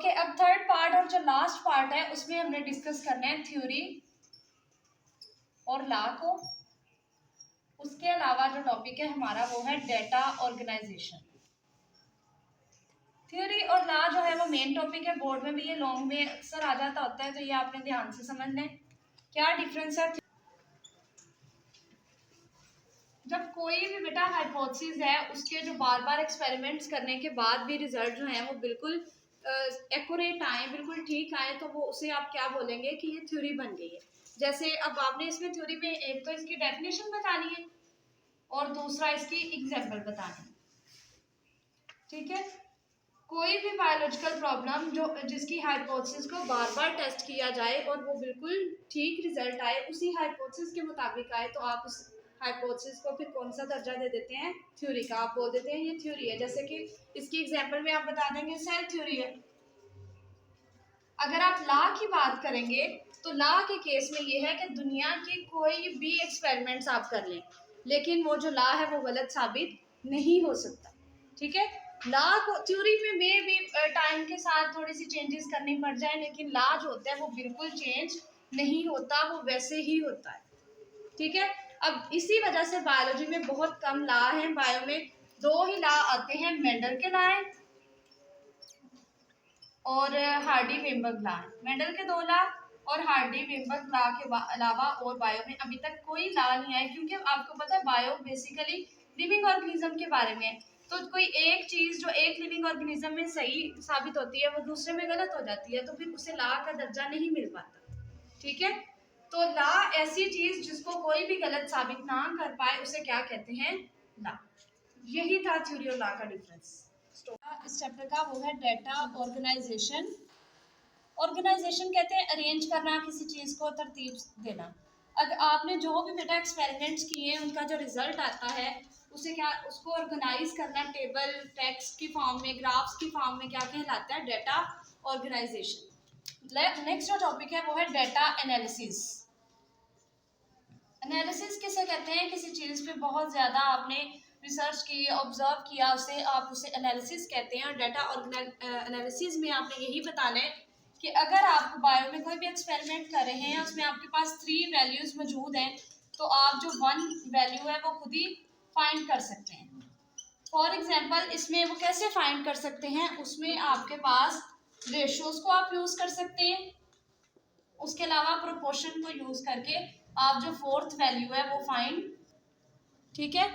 Okay, अब third part और जो लास्ट पार्ट है उसमें हमने डिस्कस करना है थ्योरी और लॉ को। उसके अलावा जो टॉपिक है हमारा वो है डेटा ऑर्गेनाइजेशन। थ्योरी और लॉ जो है वो मेन टॉपिक है, बोर्ड में भी ये लॉन्ग में अक्सर आ जाता होता है, तो ये आपने ध्यान से समझ लें क्या डिफरेंस है। जब कोई भी बेटा हाइपोथेसिस है उसके जो बार बार एक्सपेरिमेंट्स करने के बाद भी रिजल्ट जो है वो बिल्कुल एक्यूरेट आए, बिल्कुल ठीक आए, तो वो उसे आप क्या बोलेंगे कि ये थ्योरी बन गई है। जैसे अब आपने इसमें थ्योरी में एक तो इसकी डेफिनेशन बतानी है और दूसरा इसकी एग्जाम्पल बतानी है, ठीक है। कोई भी बायोलॉजिकल प्रॉब्लम जो जिसकी हाइपोथेसिस को बार बार टेस्ट किया जाए और वो बिल्कुल ठीक रिजल्ट आए, उसी हाइपोथेसिस के मुताबिक आए, तो आप उस हाइपोथेसिस को फिर कौन सा दर्जा दे देते हैं? थ्योरी का। आप बोल देते हैं ये थ्योरी है। जैसे कि इसकी एग्जांपल में आप बता देंगे सेल थ्योरी है। अगर आप लॉ की बात करेंगे तो लॉ के केस में ये है कि दुनिया के कोई भी एक्सपेरिमेंट्स आप कर लें, लेकिन वो जो लॉ है वो गलत साबित नहीं हो सकता, ठीक है। लॉ को थ्योरी में भी टाइम के साथ थोड़ी सी चेंजेस करनी पड़ जाए, लेकिन लॉ जो होता है वो बिल्कुल चेंज नहीं होता, वो वैसे ही होता है, ठीक है। अब इसी वजह से बायोलॉजी में बहुत कम लॉ है। बायो में दो ही लॉ आते हैं, मेंडल के लॉ और हार्डी वेमबर्ग लॉ। मेंडल के दो लॉ और हार्डी वेमबर्ग लॉ के अलावा और बायो में अभी तक कोई लॉ नहीं आया, क्योंकि आपको पता है बायो बेसिकली लिविंग ऑर्गेनिज्म के बारे में है। तो कोई एक चीज जो एक लिविंग ऑर्गेनिज्म में सही साबित होती है वो दूसरे में गलत हो जाती है, तो फिर उसे लॉ का दर्जा नहीं मिल पाता, ठीक है। तो लॉ ऐसी चीज जिसको कोई भी गलत साबित ना कर पाए उसे क्या कहते हैं? लॉ। यही था थ्योरी और लॉ का डिफरेंस। इस चैप्टर का वो है डेटा ऑर्गेनाइजेशन। ऑर्गेनाइजेशन कहते हैं अरेंज करना, किसी चीज को तरतीब देना। अगर आपने जो भी बेटा एक्सपेरिमेंट्स किए हैं उनका जो रिजल्ट आता है उसे क्या, उसको ऑर्गेनाइज करना टेबल टेक्स्ट की फॉर्म में, ग्राफ्स की फॉर्म में, क्या कहलाता है? Data organization. नेक्स्ट जो टॉपिक है वो है डेटा एनालिसिस। एनालिसिस किसे कहते हैं? किसी चीज पे बहुत ज्यादा आपने रिसर्च की, ऑब्जर्व किया, उसे आप उसे एनालिसिस कहते हैं। और डेटा एनालिसिस में आपने यही बताना है कि अगर आप बायो में कोई भी एक्सपेरिमेंट कर रहे हैं उसमें आपके पास 3 वैल्यूज मौजूद हैं, तो आप जो 1 वैल्यू है वो खुद ही फाइंड कर सकते हैं। फॉर एग्जाम्पल इसमें वो कैसे फाइंड कर सकते हैं? उसमें आपके पास रेशियोज को आप यूज कर सकते हैं, उसके अलावा प्रोपोर्शन को यूज करके आप जो 4th वैल्यू है वो फाइंड, ठीक है।